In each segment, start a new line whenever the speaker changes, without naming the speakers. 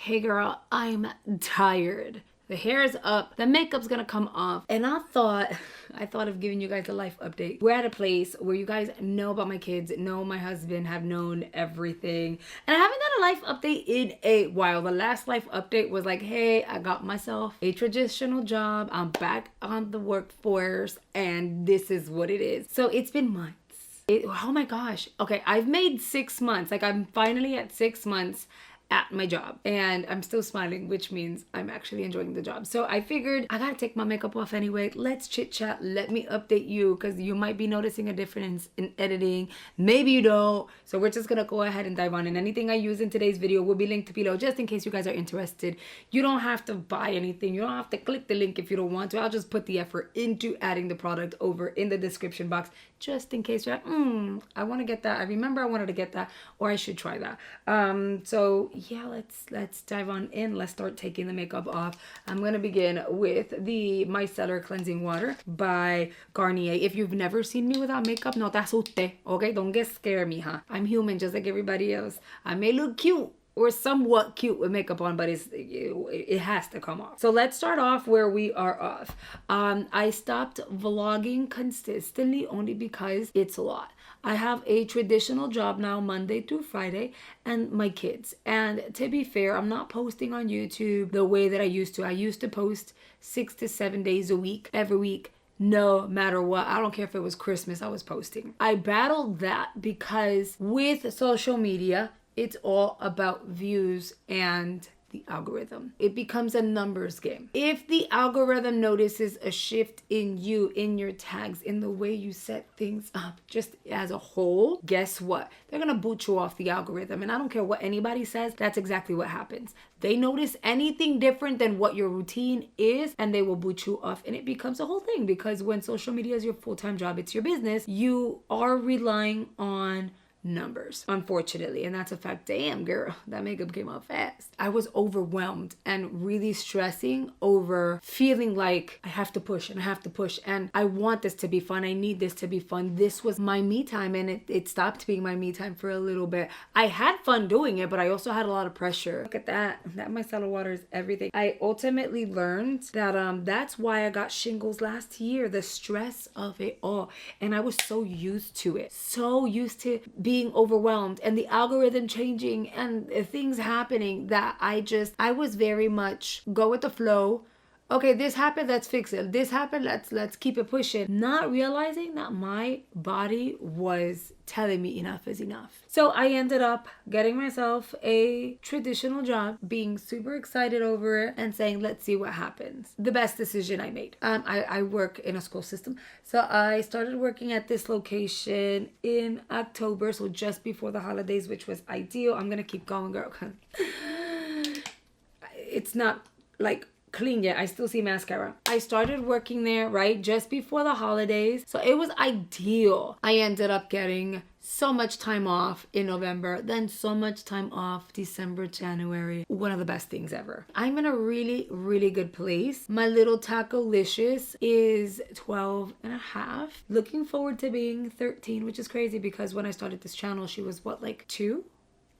Hey girl, I'm tired. The hair is up, the makeup's gonna come off, and I thought of giving you guys a life update. We're at a place where you guys know about my kids, know my husband, have known everything, and I haven't done a life update in a while. The last life update was like, hey, I got myself a traditional job, I'm back on the workforce, and this is what it is. So it's been months. Oh my gosh. Okay, I've made 6 months. Like, I'm finally at 6 months at my job, and I'm still smiling, which means I'm actually enjoying the job. So I figured I gotta take my makeup off anyway. Let's chit chat. Let me update you, because you might be noticing a difference in editing. Maybe you don't. So we're just gonna go ahead and dive on. And anything I use in today's video will be linked below, just in case you guys are interested. You don't have to buy anything. You don't have to click the link if you don't want to. I'll just put the effort into adding the product over in the description box, just in case you're like, I want to get that. I remember I wanted to get that, or I should try that. So yeah, let's dive on in. Let's start taking the makeup off. I'm gonna begin with the Micellar Cleansing Water by Garnier. If you've never seen me without makeup, no te asuste, okay? Don't get scared, mija. I'm human just like everybody else. I may look cute or somewhat cute with makeup on, but it has to come off. So let's start off where we are off. I stopped vlogging consistently only because it's a lot. I have a traditional job now, Monday through Friday, and my kids. And to be fair, I'm not posting on YouTube the way that I used to. I used to post 6 to 7 days a week, every week. No matter what. I don't care if it was Christmas, I was posting. I battled that because with social media, it's all about views and the algorithm. It becomes a numbers game. If the algorithm notices a shift in you, in your tags, in the way you set things up, just as a whole, guess what? They're gonna boot you off the algorithm. And I don't care what anybody says, that's exactly what happens. They notice anything different than what your routine is, and they will boot you off. And it becomes a whole thing, because when social media is your full-time job, it's your business, you are relying on numbers, unfortunately. And that's a fact. Damn, girl, that makeup came out fast. I was overwhelmed and really stressing over feeling like I have to push and I have to push, and I want this to be fun. I need this to be fun. This was my me time, and it stopped being my me time for a little bit. I had fun doing it, but I also had a lot of pressure. Look at that. That micellar water is everything. I ultimately learned that that's why I got shingles last year, the stress of it all. And I was so used to it, so used to being overwhelmed and the algorithm changing and things happening, that I was very much go with the flow. Okay, this happened, let's fix it. This happened, let's keep it pushing. Not realizing that my body was telling me enough is enough. So I ended up getting myself a traditional job, being super excited over it, and saying, let's see what happens. The best decision I made. I work in a school system. So I started working at this location in October, so just before the holidays, which was ideal. I'm gonna keep going, girl. It's not like clean yet. I still see mascara. I started working there right just before the holidays, so it was ideal. I ended up getting so much time off in November, then so much time off December, January. One of the best things ever. I'm in a really, really good place. My little Taco-licious is 12 and a half. Looking forward to being 13, which is crazy because when I started this channel, she was what, like 2?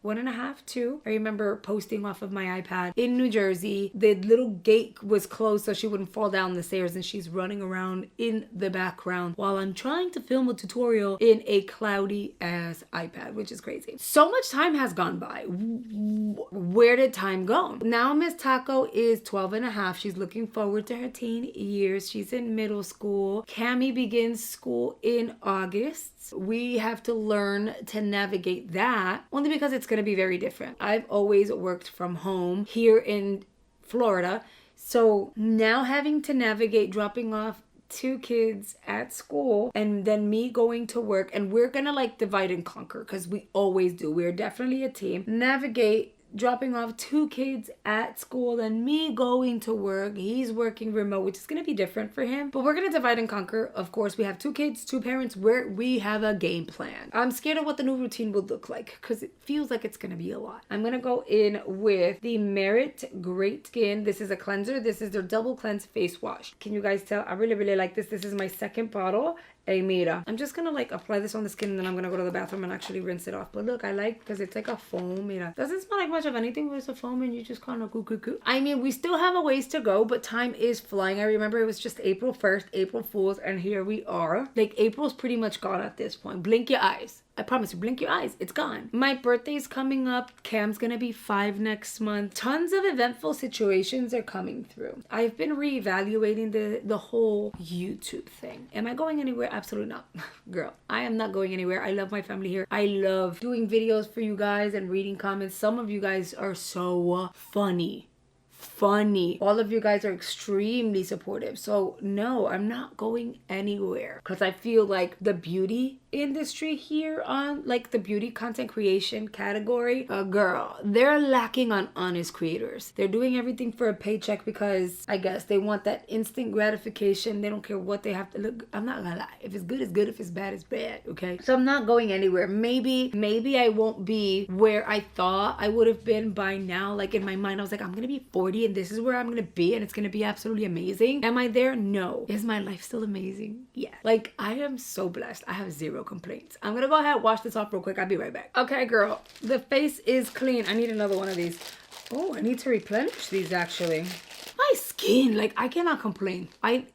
1.5, 2. I remember posting off of my iPad in New Jersey. The little gate was closed so she wouldn't fall down the stairs, and she's running around in the background while I'm trying to film a tutorial in a cloudy ass iPad, which is crazy. So much time has gone by. Where did time go? Now Miss Taco is 12 and a half. She's looking forward to her teen years. She's in middle school. Cammy begins school in August. We have to learn to navigate that, only because it's going to be very different. I've always worked from home here in Florida, so now having to navigate dropping off 2 kids at school and then me going to work, and we're gonna like divide and conquer because we always do. We're definitely a team. Navigate dropping off 2 kids at school and me going to work. He's working remote, which is going to be different for him, but we're going to divide and conquer. Of course, we have 2 kids, 2 parents, where we have a game plan. I'm scared of what the new routine will look like because it feels like it's going to be a lot. I'm going to go in with the Merit Great Skin. This is a cleanser. This is their double cleanse face wash. Can you guys tell? I really, really like this. This is my second bottle, Hey, mira. I'm just gonna like apply this on the skin and then I'm gonna go to the bathroom and actually rinse it off. But look, I like because it's like a foam, mira. Doesn't smell like much of anything, but it's a foam and you just kind of goo. I mean, we still have a ways to go, but time is flying. I remember it was just April 1st, April Fool's, and here we are. Like, April's pretty much gone at this point. Blink your eyes. I promise you, blink your eyes. It's gone. My birthday's coming up. Cam's gonna be 5 next month. Tons of eventful situations are coming through. I've been reevaluating the whole YouTube thing. Am I going anywhere? Absolutely not. Girl, I am not going anywhere. I love my family here. I love doing videos for you guys and reading comments. Some of you guys are so funny. All of you guys are extremely supportive. So no, I'm not going anywhere because I feel like the beauty industry here on like the beauty content creation category, girl, they're lacking on honest creators. They're doing everything for a paycheck because I guess they want that instant gratification. They don't care what they have to look. I'm not gonna lie. If it's good, it's good. If it's bad, it's bad. Okay. So I'm not going anywhere. Maybe I won't be where I thought I would have been by now. Like in my mind, I was like, I'm gonna be 40 and this is where I'm gonna be and it's gonna be absolutely amazing. Am I there? No. Is my life still amazing? Yeah. Like I am so blessed. I have zero complaints. I'm gonna go ahead and wash this off real quick. I'll be right back. Okay, girl. The face is clean. I need another one of these. Oh, I need to replenish these actually. My skin, like I cannot complain. It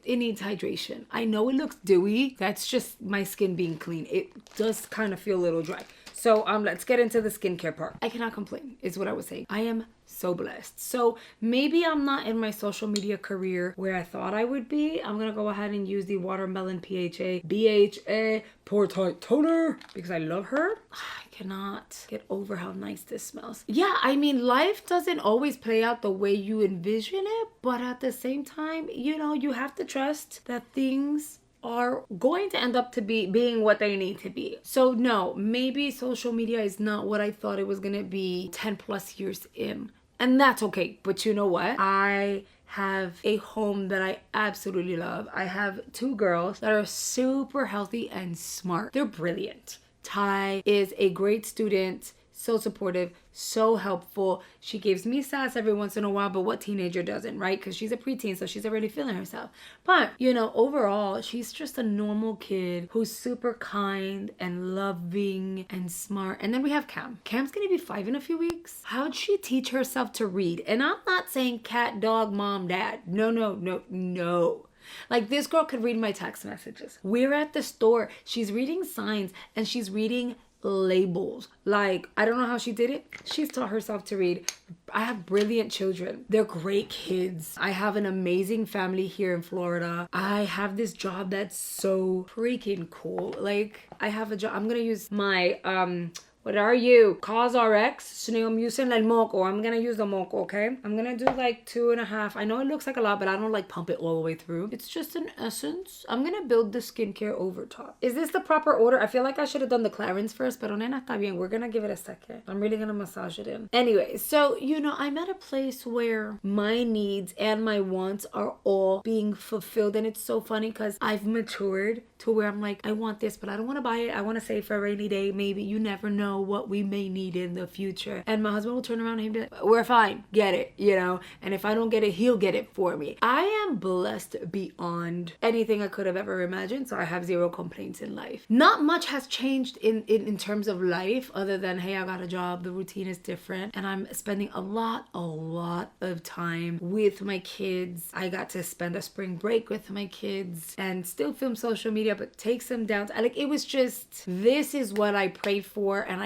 needs hydration. I know it looks dewy. That's just my skin being clean. It does kind of feel a little dry. So let's get into the skincare part. I cannot complain is what I was saying. I am so blessed. So maybe I'm not in my social media career where I thought I would be. I'm gonna go ahead and use the Watermelon BHA Pore Tight Toner because I love her. I cannot get over how nice this smells. Yeah, I mean, life doesn't always play out the way you envision it, but at the same time, you know, you have to trust that things are going to end up to being what they need to be. So no, maybe social media is not what I thought it was gonna be 10 plus years in. And that's okay. But you know what? I have a home that I absolutely love. I have 2 girls that are super healthy and smart. They're brilliant. Ty is a great student, so supportive, so helpful. She gives me sass every once in a while, but what teenager doesn't, right? Because she's a preteen, so she's already feeling herself. But, you know, overall, she's just a normal kid who's super kind and loving and smart. And then we have Cam. Cam's gonna be 5 in a few weeks. How'd she teach herself to read? And I'm not saying cat, dog, mom, dad. No. Like, this girl could read my text messages. We're at the store. She's reading signs and she's reading labels. Like, I don't know how she did it. She's taught herself to read. I have brilliant children. They're great kids. I have an amazing family here in Florida. I have this job that's so freaking cool. Like, I have a job. I'm gonna use my what are you? CosRx. So I'm using el moco. I'm gonna use the moco, okay? I'm gonna do like 2.5. I know it looks like a lot, but I don't like pump it all the way through. It's just an essence. I'm gonna build the skincare over top. Is this the proper order? I feel like I should have done the Clarins first, pero nena, está bien. We're gonna give it a second. I'm really gonna massage it in. Anyway, so, you know, I'm at a place where my needs and my wants are all being fulfilled. And it's so funny because I've matured to where I'm like, I want this, but I don't want to buy it. I want to save for a rainy day. Maybe you never know what we may need in the future. And my husband will turn around and he'll be like, we're fine, get it, you know? And if I don't get it, he'll get it for me. I am blessed beyond anything I could have ever imagined. So I have zero complaints in life. Not much has changed in terms of life other than, hey, I got a job. The routine is different. And I'm spending a lot of time with my kids. I got to spend a spring break with my kids and still film social media, but take some down. Like, it was just, this is what I prayed for, and I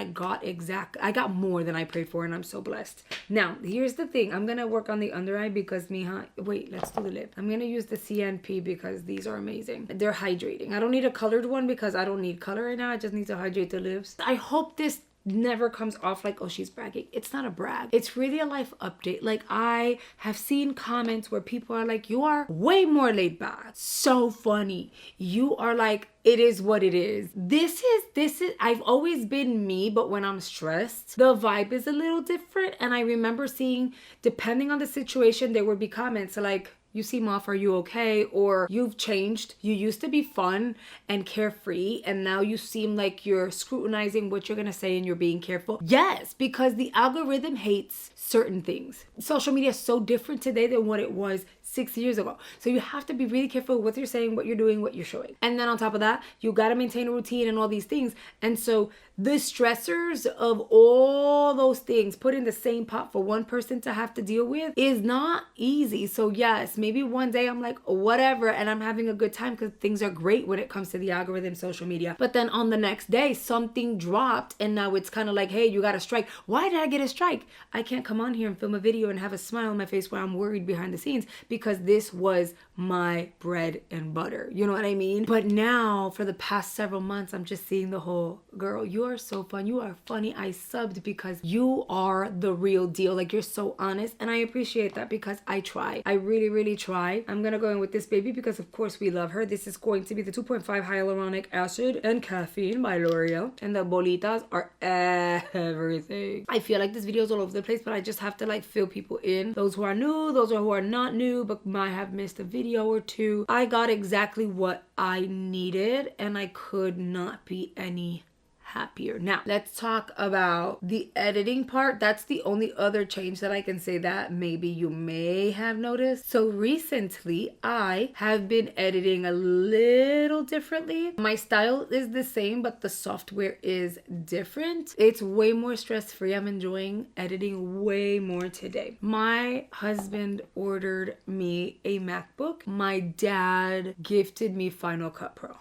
got more than I prayed for, and I'm so blessed. Now, here's the thing. I'm gonna work on the under eye because wait, let's do the lip. I'm gonna use the CNP because these are amazing. They're hydrating. I don't need a colored one because I don't need color right now. I just need to hydrate the lips. I hope this never comes off like, oh, she's bragging. It's not a brag. It's really a life update. Like, I have seen comments where people are like, you are way more laid back. So funny. You are like, it is what it is. This is, I've always been me, but when I'm stressed, the vibe is a little different. And I remember seeing, depending on the situation, there would be comments like, you seem off, are you okay? Or you've changed. You used to be fun and carefree, and now you seem like you're scrutinizing what you're gonna say and you're being careful. Yes, because the algorithm hates certain things. Social media is so different today than what it was 6 years ago. So you have to be really careful what you're saying, what you're doing, what you're showing. And then on top of that, you gotta maintain a routine and all these things. And so the stressors of all those things put in the same pot for one person to have to deal with is not easy. So yes, maybe one day I'm like, whatever, and I'm having a good time because things are great when it comes to the algorithm, social media. But then on the next day, something dropped and now it's kind of like, hey, you got a strike. Why did I get a strike? I can't come on here and film a video and have a smile on my face where I'm worried behind the scenes because this was my bread and butter. You know what I mean? But now for the past several months, I'm just seeing the whole, girl, you are so fun. You are funny. I subbed because you are the real deal. Like, you're so honest. And I appreciate that because I try. I really, really try. I'm going to go in with this baby because of course we love her. This is going to be the 2.5 hyaluronic acid and caffeine by L'Oreal. And the bolitas are everything. I feel like this video is all over the place, but I just have to like fill people in. Those who are new, those who are not new, but might have missed a video or two. I got exactly what I needed and I could not be any happier. Now, let's talk about the editing part. That's the only other change that I can say that maybe you may have noticed. So recently, I have been editing a little differently. My style is the same, but the software is different. It's way more stress-free. I'm enjoying editing way more today. My husband ordered me a MacBook. My dad gifted me Final Cut Pro.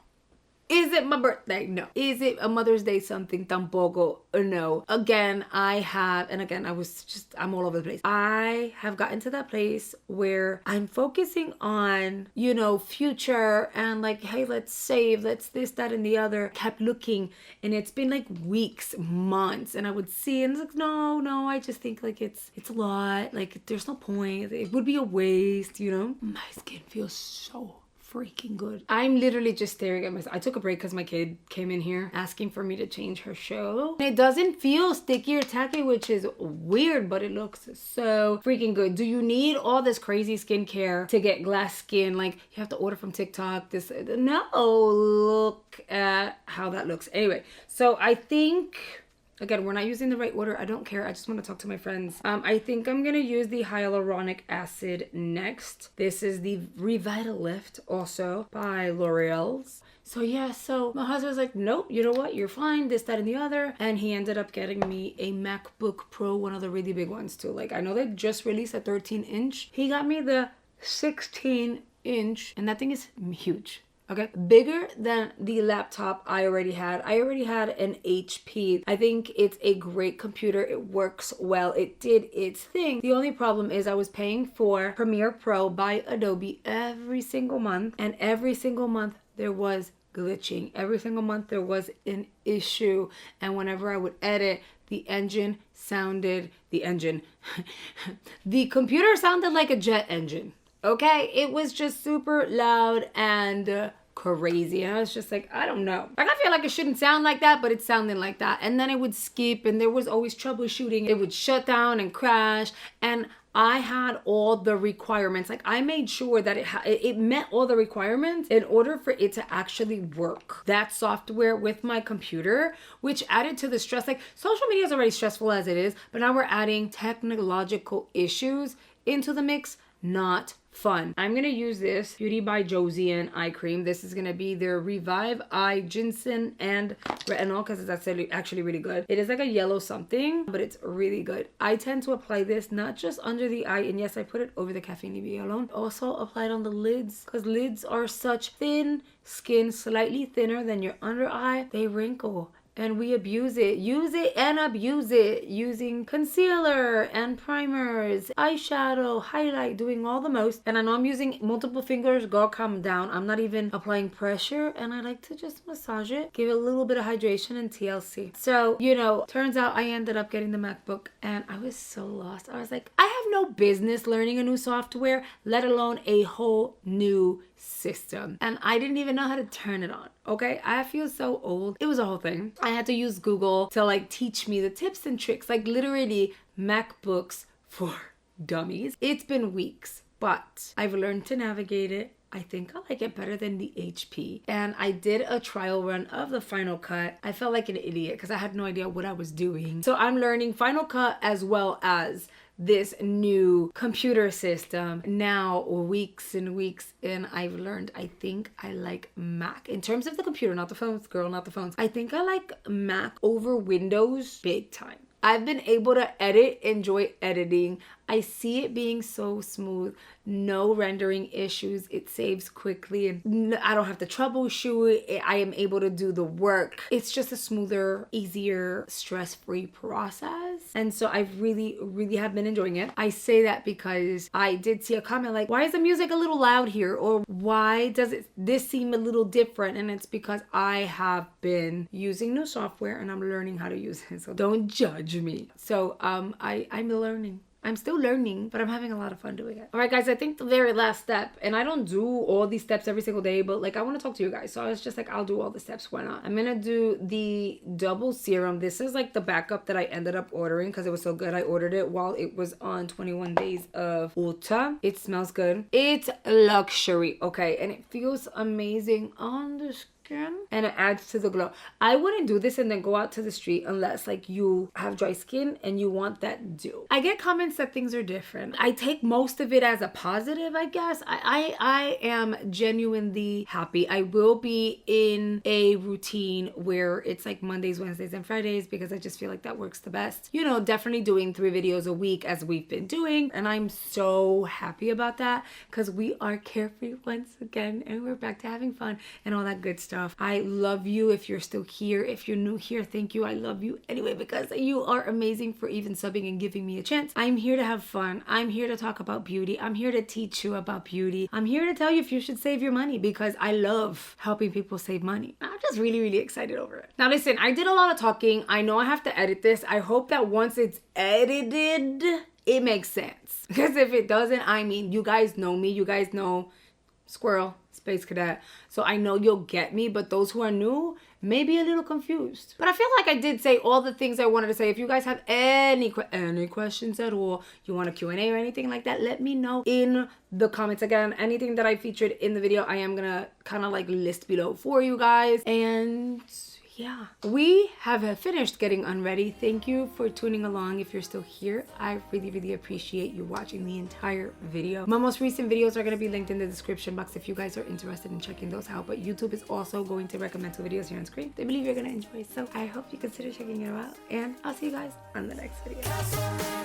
Is it my birthday? No. Is it a Mother's Day something? Tampoco. No. Again, I'm all over the place. I have gotten to that place where I'm focusing on, future and like, hey, let's save, let's this, that, and the other. Kept looking and it's been like weeks, months, and I would see and it's like, no, I just think like it's a lot. Like, there's no point. It would be a waste, My skin feels so freaking good. I'm literally just staring at myself. I took a break because my kid came in here asking for me to change her show. It doesn't feel sticky or tacky, which is weird, but it looks so freaking good. Do you need all this crazy skincare to get glass skin? Like, you have to order from TikTok. No, look at how that looks. Anyway, so I think, again, we're not using the right order. I don't care. I just want to talk to my friends. I think I'm going to use the hyaluronic acid next. This is the Revitalift, also by L'Oreal's. So yeah, so my husband was like, nope, you know what? You're fine, this, that, and the other. And he ended up getting me a MacBook Pro, one of the really big ones too. Like, I know they just released a 13-inch. He got me the 16-inch, and that thing is huge. Okay, bigger than the laptop I already had. I already had an HP. I think it's a great computer. It works well. It did its thing. The only problem is I was paying for Premiere Pro by Adobe every single month, and every single month there was glitching. Every single month there was an issue, and whenever I would edit, the computer sounded like a jet engine. Okay, it was just super loud and crazy, and I was just like, I don't know. Like, I feel like it shouldn't sound like that, but it's sounding like that. And then it would skip, and there was always troubleshooting. It would shut down and crash, and I had all the requirements. Like, I made sure that it met all the requirements in order for it to actually work. That software with my computer, which added to the stress. Like, social media is already stressful as it is, but now we're adding technological issues into the mix. Not fun. I'm gonna use this Beauty by Josie and eye cream. This is gonna be their Revive Eye Ginseng and Retinol because it's actually really good. It is like a yellow something, but it's really good. I tend to apply this not just under the eye, and yes, I put it over the caffeine leave alone. Also apply it on the lids because lids are such thin skin, slightly thinner than your under eye. They wrinkle. And we abuse it. Use it and abuse it. Using concealer and primers, eyeshadow, highlight, doing all the most. And I know I'm using multiple fingers. Girl, calm down. I'm not even applying pressure. And I like to just massage it. Give it a little bit of hydration and TLC. So, turns out I ended up getting the MacBook. And I was so lost. I was like, I have no business learning a new software, let alone a whole new system. And I didn't even know how to turn it on. Okay, I feel so old. It was a whole thing. I had to use Google to like teach me the tips and tricks, like literally MacBooks for dummies. It's been weeks. but I've learned to navigate it. I think I like it better than the HP. And I did a trial run of the Final Cut. I felt like an idiot because I had no idea what I was doing. So I'm learning Final Cut as well as this new computer system. Now, weeks and weeks in, I've learned I think I like Mac. In terms of the computer, not the phones, girl, not the phones. I think I like Mac over Windows big time. I've been able to edit, enjoy editing. I see it being so smooth, no rendering issues. It saves quickly and I don't have to troubleshoot. I am able to do the work. It's just a smoother, easier, stress-free process. And so I really, really have been enjoying it. I say that because I did see a comment like, why is the music a little loud here? Or why does this seem a little different? And it's because I have been using new software and I'm learning how to use it. So don't judge me. So I'm learning. I'm still learning, but I'm having a lot of fun doing it. All right, guys, I think the very last step, and I don't do all these steps every single day, but like I want to talk to you guys. So I was just like, I'll do all the steps. Why not? I'm going to do the double serum. This is like the backup that I ended up ordering because it was so good. I ordered it while it was on 21 days of Ulta. It smells good. It's luxury, okay? And it feels amazing on the skin. And it adds to the glow. I wouldn't do this and then go out to the street unless like you have dry skin and you want that dew. I get comments that things are different. I take most of it as a positive, I guess. I am genuinely happy. I will be in a routine where it's like Mondays, Wednesdays, and Fridays because I just feel like that works the best. You know, definitely doing 3 videos a week as we've been doing. And I'm so happy about that because we are carefree once again and we're back to having fun and all that good stuff. I love you if you're still here. If you're new here, thank you. I love you anyway because you are amazing for even subbing and giving me a chance. I'm here to have fun. I'm here to talk about beauty. I'm here to teach you about beauty. I'm here to tell you if you should save your money because I love helping people save money. I'm just really, really excited over it. Now listen, I did a lot of talking. I know I have to edit this. I hope that once it's edited, it makes sense. Because if it doesn't, I mean, you guys know me. You guys know Squirrel, Space Cadet. So I know you'll get me, but those who are new may be a little confused. But I feel like I did say all the things I wanted to say. If you guys have any questions at all, you want a Q&A or anything like that, let me know in the comments. Again, anything that I featured in the video, I am gonna kind of like list below for you guys. And yeah, we have finished getting unready. Thank you for tuning along. If you're still here, I really, really appreciate you watching the entire video. My most recent videos are going to be linked in the description box if you guys are interested in checking those out. But YouTube is also going to recommend 2 videos here on screen. They believe you're going to enjoy. So I hope you consider checking it out. And I'll see you guys on the next video.